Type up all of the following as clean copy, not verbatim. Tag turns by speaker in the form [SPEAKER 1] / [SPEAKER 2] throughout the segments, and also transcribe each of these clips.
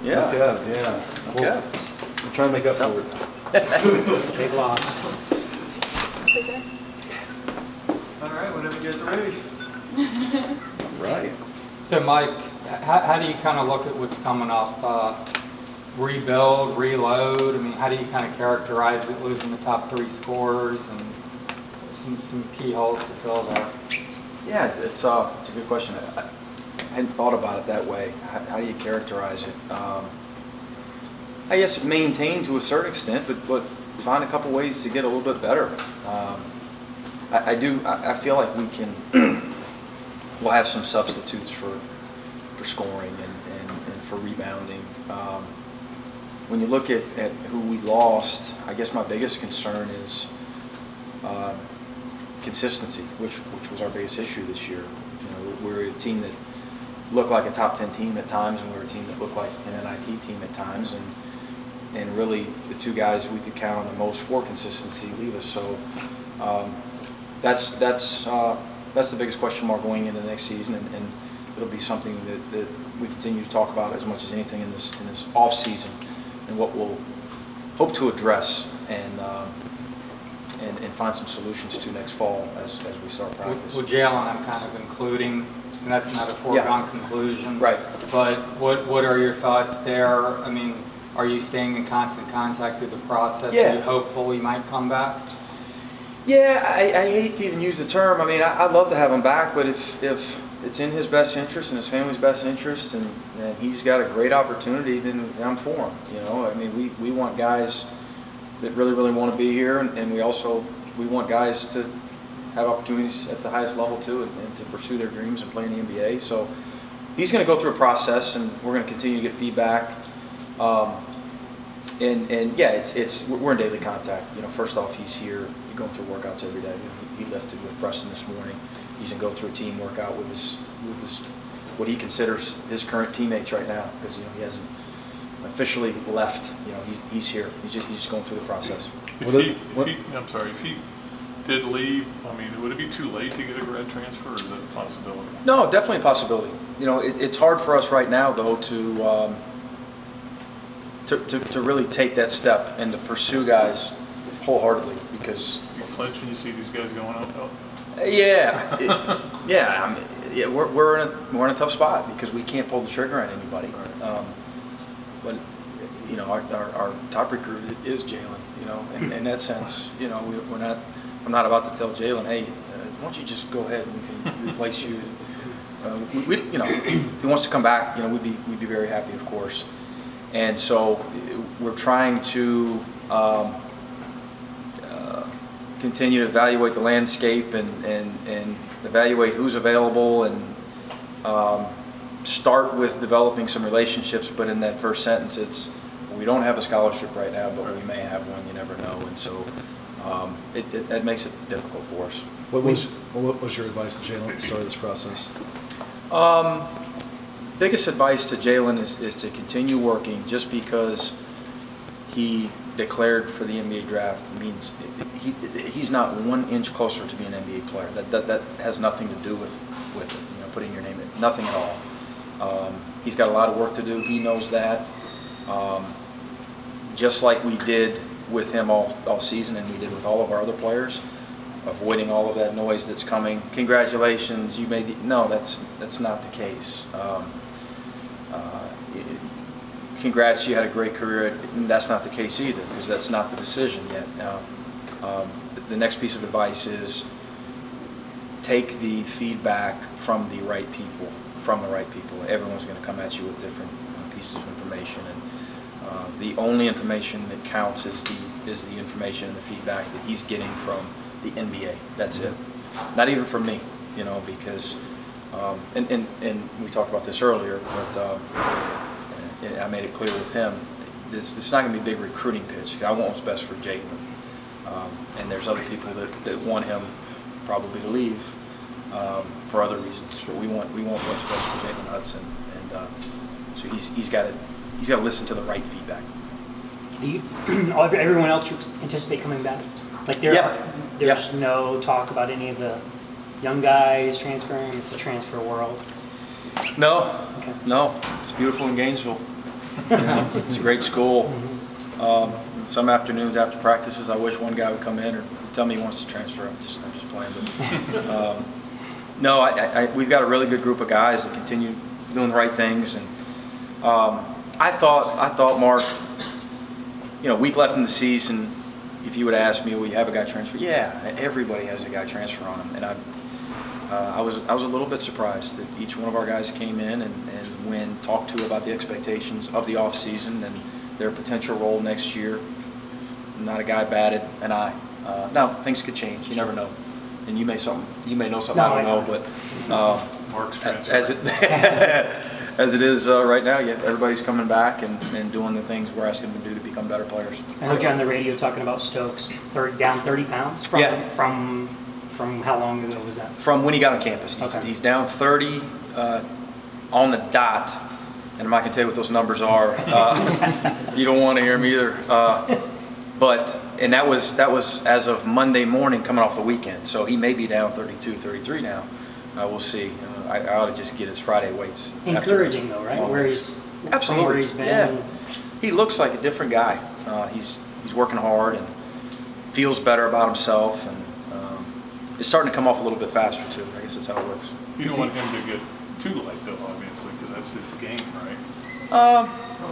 [SPEAKER 1] Yeah.
[SPEAKER 2] Okay, yeah.
[SPEAKER 1] Okay.
[SPEAKER 2] I'm trying to make up for it.
[SPEAKER 3] Big loss.
[SPEAKER 1] All right, whenever you guys are ready.
[SPEAKER 2] Right.
[SPEAKER 3] So Mike, how do you kind of look at what's coming up? Rebuild, reload? I mean, how do you kind of characterize it, losing the top 3 scorers and some key holes to fill there?
[SPEAKER 4] Yeah, it's a good question. I hadn't thought about it that way. How do you characterize it? I guess maintain to a certain extent, but find a couple ways to get a little bit better. I feel like we can. We'll have some substitutes for scoring and for rebounding. When you look at who we lost, I guess my biggest concern is consistency, which was our biggest issue this year. You know, we're a team that looked like a top 10 team at times, and we're a team that looked like an NIT team at times, and really the 2 guys we could count on the most for consistency leave us. So that's the biggest question mark going into the next season, and it'll be something that we continue to talk about as much as anything in this off season, and what we'll hope to address and find some solutions to next fall as we start practice.
[SPEAKER 3] Well, Jalen, I'm kind of including, and that's not a foregone conclusion.
[SPEAKER 4] Right.
[SPEAKER 3] But what are your thoughts there? I mean, are you staying in constant contact through the process?
[SPEAKER 4] Yeah.
[SPEAKER 3] Are you hopeful he might come back?
[SPEAKER 4] Yeah, I hate to even use the term. I mean, I'd love to have him back, but if it's in his best interest and his family's best interest, and he's got a great opportunity, then I'm for him. You know, I mean, we want guys that really want to be here, and we want guys to have opportunities at the highest level too, and to pursue their dreams and play in the NBA. So he's going to go through a process, and we're going to continue to get feedback. And yeah, we're in daily contact. You know, first off, he's here. He's going through workouts every day. He lifted with Preston this morning. He's going to go through a team workout with his what he considers his current teammates right now, because, you know, he hasn't officially left. You know, he's here. He's just going through the process.
[SPEAKER 5] If he did leave, I mean, would it be too late to get a grad transfer, or is that a possibility?
[SPEAKER 4] No, definitely a possibility. You know, it's hard for us right now, though, to really take that step and to pursue guys wholeheartedly, because
[SPEAKER 5] You flinch when you see these guys going up, though?
[SPEAKER 4] yeah, we're in a tough spot because we can't pull the trigger on anybody. But you know, our top recruit is Jalen. You know, in that sense, you know, we're not. I'm not about to tell Jalen, hey, why don't you just go ahead and we can replace you. You know, if he wants to come back, you know, we'd be very happy, of course. And so we're trying to continue to evaluate the landscape and evaluate who's available, and start with developing some relationships. But in that first sentence, it's, we don't have a scholarship right now, but we may have one. You never know. And so that makes it difficult for us.
[SPEAKER 2] What was your advice to Jalen at the start of this process?
[SPEAKER 4] Biggest advice to Jalen is to continue working. Just because he declared for the NBA draft means he's not 1 inch closer to being an NBA player. That has nothing to do with it. You know, putting your name in, nothing at all. He's got a lot of work to do. He knows that. Just like we did with him all season, and we did with all of our other players, avoiding all of that noise that's coming. Congratulations, you made the, no, that's not the case. Congrats, you had a great career. That's not the case either, because that's not the decision yet. Now, the next piece of advice is take the feedback from the right people. Everyone's going to come at you with different pieces of information, and the only information that counts is the information and the feedback that he's getting from the NBA. That's it. Not even from me, you know, because and we talked about this earlier, but I made it clear with him, it's not going to be a big recruiting pitch. I want what's best for Jalen, and there's other people that want him probably to leave for other reasons. But we want what's best for Jalen Hudson, and so he's got to listen to the right feedback.
[SPEAKER 6] Do you, everyone else you anticipate coming back? Like there's no talk about any of the young guys transferring. It's a transfer world.
[SPEAKER 4] No, no. It's beautiful in Gainesville. It's a great school. Some afternoons after practices, I wish one guy would come in or tell me he wants to transfer. I'm just playing. But, no, we've got a really good group of guys that continue doing the right things. And I thought, Mark, week left in the season, if you would ask me, will you have a guy transfer? Yeah, everybody has a guy transfer on him. And I was a little bit surprised that each one of our guys came in and when talked to about the expectations of the off season and their potential role next year. Not a guy batted an eye. Now things could change. You never know, and you may know something I don't know. But
[SPEAKER 5] Mark's
[SPEAKER 4] as it is right now, yeah, everybody's coming back and doing the things we're asking them to do to become better players.
[SPEAKER 6] I heard you on the radio talking about Stokes down 30 pounds. From how long ago was that?
[SPEAKER 4] From when he got on campus. He's down 30 on the dot. And I'm not going to tell you what those numbers are. You don't want to hear them either. And that was as of Monday morning coming off the weekend. So he may be down 32, 33 now. We'll see. I ought to just get his Friday weights.
[SPEAKER 6] Encouraging though, right?
[SPEAKER 4] Absolutely.
[SPEAKER 6] Where he's been.
[SPEAKER 4] Yeah. He looks like a different guy. He's working hard and feels better about himself. And it's starting to come off a little bit faster too. I guess that's how it works.
[SPEAKER 5] You don't want him to get too light though, obviously, because that's his game, right?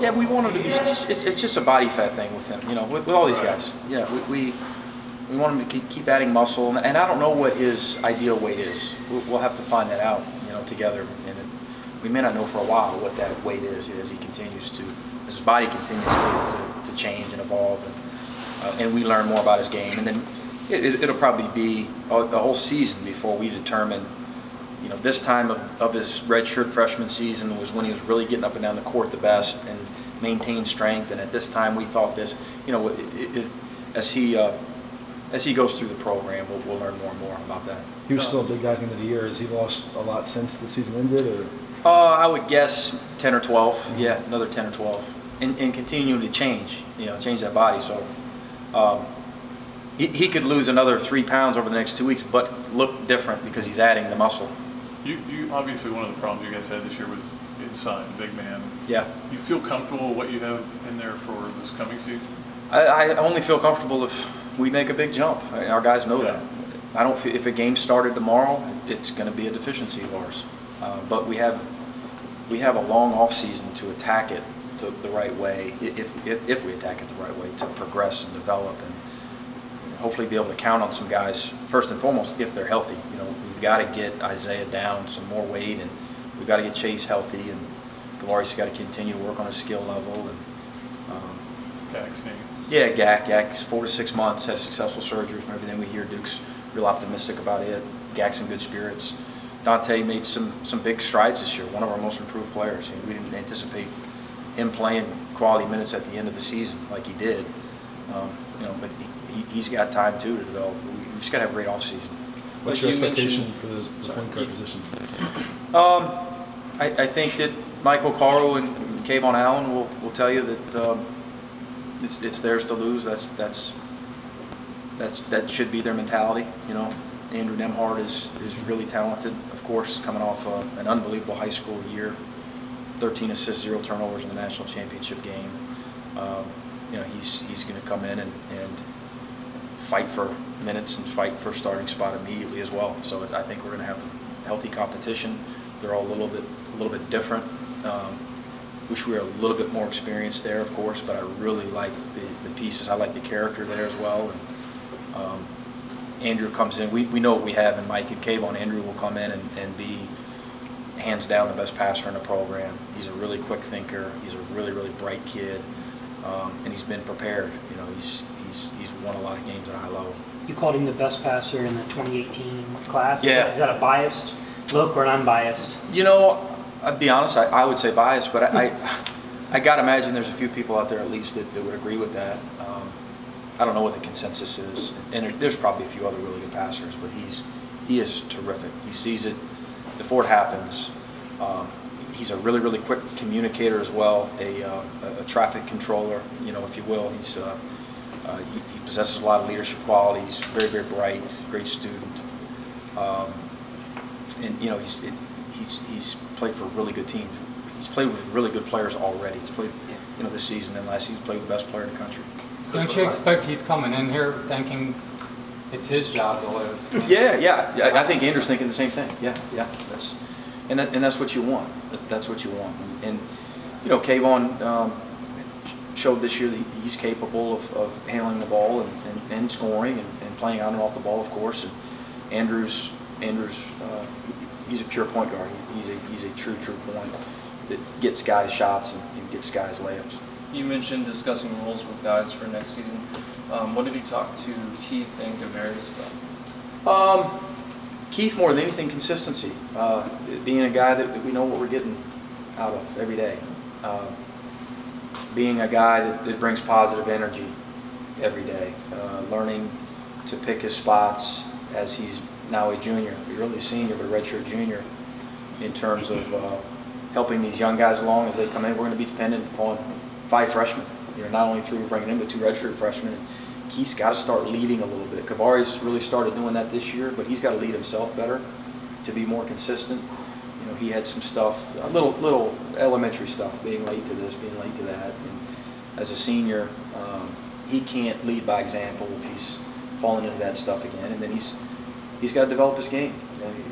[SPEAKER 4] Yeah, we want him to be. It's just a body fat thing with him, with all these guys. Yeah, we want him to keep adding muscle, and I don't know what his ideal weight is. We'll have to find that out, together. And we may not know for a while what that weight is as his body continues to change and evolve, and we learn more about his game, and then it'll probably be a whole season before we determine. This time of his redshirt freshman season was when he was really getting up and down the court the best and maintained strength. And at this time, we thought this, as he goes through the program, we'll learn more and more about that.
[SPEAKER 2] He was still a big guy at the end of the year. Has he lost a lot since the season ended, or?
[SPEAKER 4] I would guess 10 or 12. Mm-hmm. Yeah, another 10 or 12, and continuing to change that body. So. He could lose another 3 pounds over the next 2 weeks, but look different because he's adding the muscle.
[SPEAKER 5] You obviously, one of the problems you guys had this year was inside, big man.
[SPEAKER 4] Yeah.
[SPEAKER 5] You feel comfortable what you have in there for this coming season?
[SPEAKER 4] I only feel comfortable if we make a big jump. Our guys know that. I don't feel if a game started tomorrow, it's going to be a deficiency of ours. But we have a long off season to attack it the right way. If we attack it the right way, to progress and develop and hopefully be able to count on some guys first and foremost if they're healthy. We've got to get Isaiah down some more weight, and we've got to get Chase healthy, and Gavari's got to continue to work on his skill level. And
[SPEAKER 5] Gak's name.
[SPEAKER 4] Yeah, Gak's 4 to 6 months, had a successful surgery. From everything we hear, Duke's real optimistic about it. Gak's in good spirits. Dante made some big strides this year. One of our most improved players. We didn't anticipate him playing quality minutes at the end of the season like he did. But he's got time too to develop. We've just got to have a great offseason.
[SPEAKER 2] What's your expectation for the point guard position?
[SPEAKER 4] I think that Michael Caro and Kayvon Allen will tell you that it's theirs to lose. That should be their mentality. Andrew Nemhard is really talented, of course, coming off an unbelievable high school year, 13 assists, 0 turnovers in the national championship game. He's going to come in and fight for minutes and fight for a starting spot immediately as well. So I think we're going to have healthy competition. They're all a little bit different. Wish we were a little bit more experienced there, of course, but I really like the pieces. I like the character there as well. And Andrew comes in. We know what we have in Mike and Kayvon. Andrew will come in and be hands down the best passer in the program. He's a really quick thinker. He's a really, really bright kid. And he's been prepared. He's won a lot of games at a high level.
[SPEAKER 6] You called him the best passer in the 2018 class.
[SPEAKER 4] Yeah.
[SPEAKER 6] Is that a biased look or an unbiased?
[SPEAKER 4] I'd be honest. I would say biased, but I got to imagine there's a few people out there at least that would agree with that. I don't know what the consensus is, and there's probably a few other really good passers, but he is terrific. He sees it before it happens. He's a really, really quick communicator as well, a traffic controller, if you will. He possesses a lot of leadership qualities, very, very bright, great student. And he's played for really good teams. he's played with really good players already. He's played, this season and last season, he's played with the best player in the country.
[SPEAKER 3] Don't you expect he's coming in here thinking it's his job to lose?
[SPEAKER 4] Yeah. I think Andrew's thinking the same thing. Yeah. That's what you want. That's what you want. And Kayvon showed this year that he's capable of handling the ball and scoring and playing on and off the ball, of course. And Andrew's he's a pure point guard. He's a true point that gets guys shots and gets guys layups.
[SPEAKER 7] You mentioned discussing roles with guys for next season. What did you talk to Keith and Gavarius about?
[SPEAKER 4] Keith, more than anything, consistency. Being a guy that we know what we're getting out of every day. Being a guy that brings positive energy every day. Learning to pick his spots as he's now a junior. He's really a senior, but a redshirt junior, in terms of helping these young guys along as they come in. We're going to be dependent upon 5 freshmen. Not only 3 we're bringing in, but 2 redshirt freshmen. And Keith's got to start leading a little bit. Kavari's really started doing that this year, but he's got to lead himself better to be more consistent. He had some stuff, a little elementary stuff, being late to this, being late to that. And as a senior, he can't lead by example if he's falling into that stuff again. And then he's got to develop his game.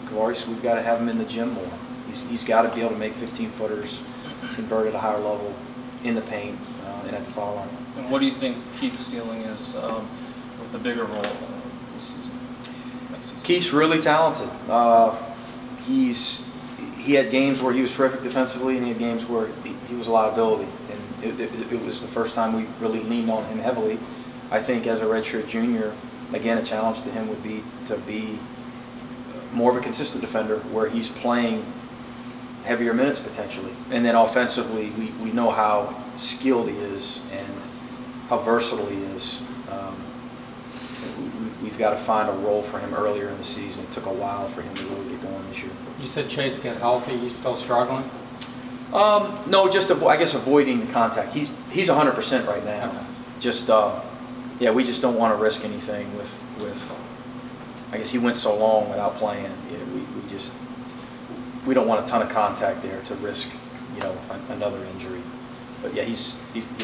[SPEAKER 4] Kavari's, we've got to have him in the gym more. He's got to be able to make 15-footers, convert at a higher level in the paint and at the foul line.
[SPEAKER 7] And what do you think Keith's ceiling is with the bigger role this season? Next season?
[SPEAKER 4] Keith's really talented. He had games where he was terrific defensively, and he had games where he was a liability. And it was the first time we really leaned on him heavily. I think as a redshirt junior, again, a challenge to him would be to be more of a consistent defender where he's playing heavier minutes potentially. And then offensively, we know how skilled he is and how versatile he is. We've got to find a role for him earlier in the season. It took a while for him to really get going this year.
[SPEAKER 3] You said Chase get healthy. He's still struggling?
[SPEAKER 4] No, just I guess avoiding the contact. He's 100% right now.
[SPEAKER 3] Okay.
[SPEAKER 4] Just we just don't want to risk anything with. I guess he went so long without playing. We don't want a ton of contact there to risk another injury. But yeah, he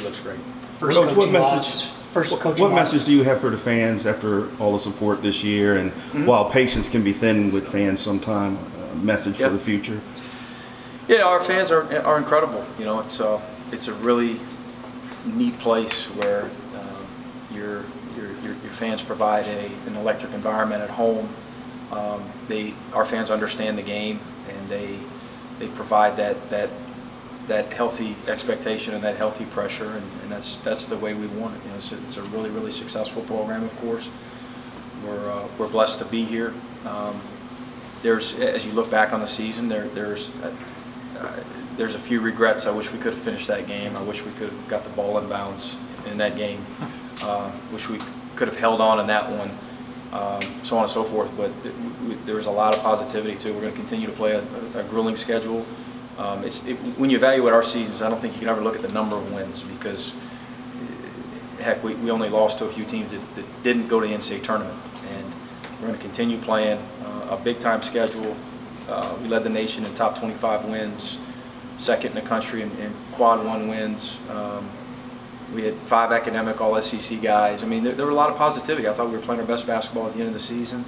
[SPEAKER 4] looks great.
[SPEAKER 6] First
[SPEAKER 8] Coach,
[SPEAKER 6] coaching loss.
[SPEAKER 8] What message do you have for the fans after all the support this year? And while patience can be thin with fans sometime, message for the future?
[SPEAKER 4] Yeah, our fans are incredible. It's a really neat place where your fans provide an electric environment at home. Our fans understand the game, and they provide that healthy expectation and that healthy pressure, and that's the way we want it. It's a really, really successful program. Of course, we're blessed to be here. As you look back on the season, there's a few regrets. I wish we could have finished that game. I wish we could have got the ball in bounds in that game. Wish we could have held on in that one. So on and so forth. But there was a lot of positivity too. We're going to continue to play a grueling schedule. When you evaluate our seasons, I don't think you can ever look at the number of wins because, heck, we only lost to a few teams that didn't go to the NCAA tournament. And we're going to continue playing a big-time schedule. We led the nation in top 25 wins, second in the country in quad 1 wins. We had 5 academic all-SEC guys. I mean, there were a lot of positivity. I thought we were playing our best basketball at the end of the season.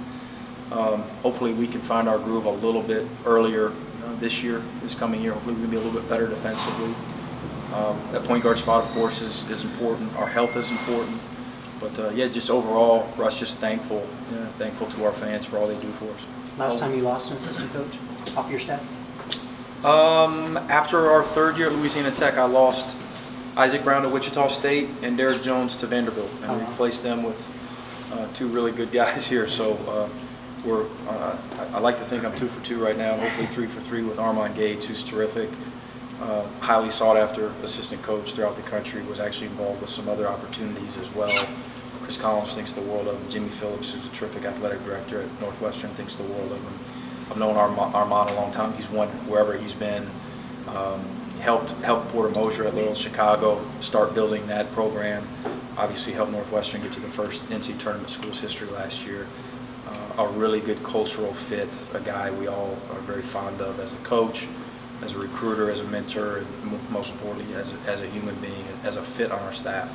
[SPEAKER 4] Hopefully we can find our groove a little bit earlier this coming year. Hopefully we can be a little bit better defensively. That point guard spot, of course, is important. Our health is important. But just overall, Russ, just thankful to our fans for all they do for us.
[SPEAKER 6] Last time you lost an assistant coach off your staff?
[SPEAKER 4] After our 3rd year at Louisiana Tech, I lost Isaac Brown to Wichita State and Derek Jones to Vanderbilt, and we replaced them with 2 really good guys here. So I like to think I'm 2 for 2 right now. Hopefully 3 for 3 with Armand Gates, who's terrific. Highly sought after assistant coach throughout the country, was actually involved with some other opportunities as well. Chris Collins thinks the world of him. Jimmy Phillips, who's a terrific athletic director at Northwestern, thinks the world of him. I've known Armand a long time. He's won wherever he's been. Helped Porter Mosier at Loyola Chicago start building that program. Obviously helped Northwestern get to the first NCAA tournament in school's history last year. A really good cultural fit, a guy we all are very fond of as a coach. a recruiter, as a mentor, and most importantly, as a human being, as a fit on our staff.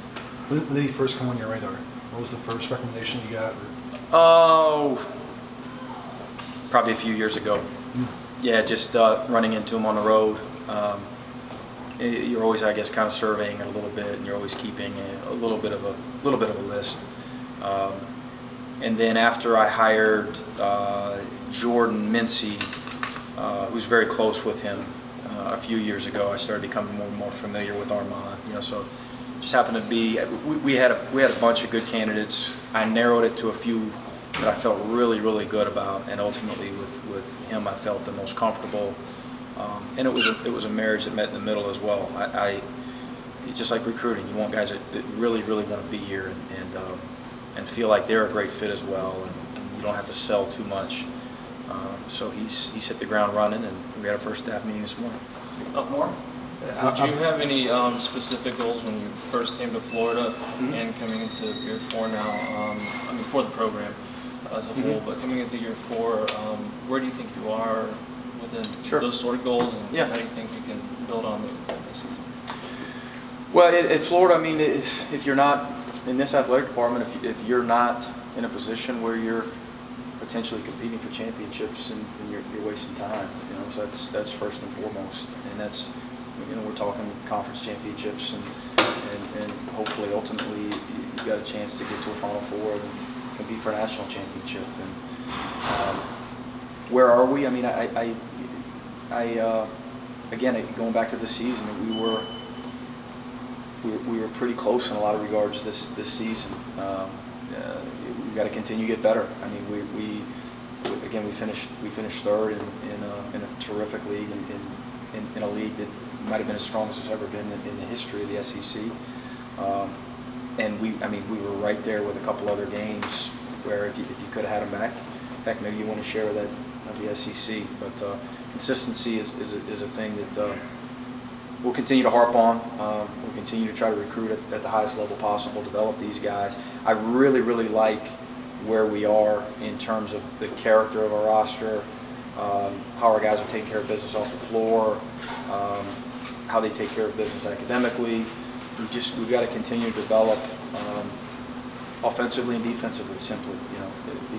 [SPEAKER 2] When did he first come on your radar? What was the first recommendation you got?
[SPEAKER 4] Oh, probably a few years ago. Yeah, just running into him on the road. You're always, I guess, kind of surveying it a little bit, and you're always keeping a little bit of a list. And then after I hired Jordan Mincy, who's very close with him, a few years ago, I started becoming more and more familiar with Armand. You know, so just happened to be we had a bunch of good candidates. I narrowed it to a few that I felt really good about, and ultimately with him I felt the most comfortable. And it was a marriage that met in the middle as well. I just like recruiting, you want guys that really want to be here and feel like they're a great fit as well, and you don't have to sell too much. So he's hit the ground running, and we had our first staff meeting this morning.
[SPEAKER 1] More?
[SPEAKER 7] Did you have any specific goals when you first came to Florida and coming into year 4 now? I mean, for the program as a whole, but coming into year 4, where do you think you are within those sort of goals, and how do you think you can build on this season?
[SPEAKER 4] Well, at Florida, I mean, if you're not in this athletic department, if you're not in a position where you're potentially competing for championships, and you're wasting time, you know, so that's first and foremost, and that's, you know, we're talking conference championships, and hopefully ultimately you got a chance to get to a Final Four and compete for a national championship. And where are we? I mean, again, going back to the season, we were pretty close in a lot of regards this season. We've got to continue to get better. I mean, we finished third in a terrific league, in a league that might have been as strong as it's ever been in the history of the SEC. And we were right there with a couple other games where if you could have had them back, in fact, maybe you want to share that of the SEC. But consistency is a thing that we'll continue to harp on. We'll continue to try to recruit at the highest level possible, develop these guys. I really like where we are in terms of the character of our roster, how our guys are taking care of business off the floor, how they take care of business academically. We've got to continue to develop offensively and defensively. Simply, you know,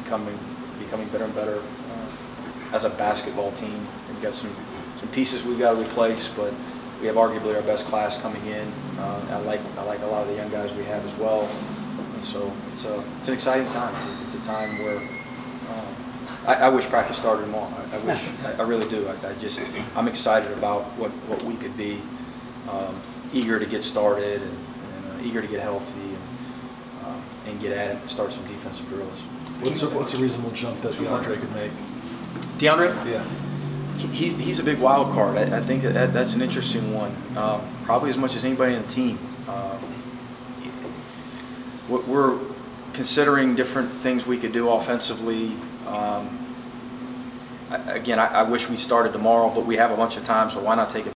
[SPEAKER 4] becoming better and better as a basketball team. We've got some pieces we've got to replace, but we have arguably our best class coming in. I like a lot of the young guys we have as well. And so it's an exciting time. It's a time where I wish practice started tomorrow. I really do. I'm excited about what we could be. Eager to get started and eager to get healthy and get at it and start some defensive drills.
[SPEAKER 2] What's a reasonable jump that DeAndre could make?
[SPEAKER 4] DeAndre?
[SPEAKER 2] Yeah.
[SPEAKER 4] He's a big wild card. I think that's an interesting one. Probably as much as anybody on the team. We're considering different things we could do offensively. Again, I wish we started tomorrow, but we have a bunch of time, so why not take it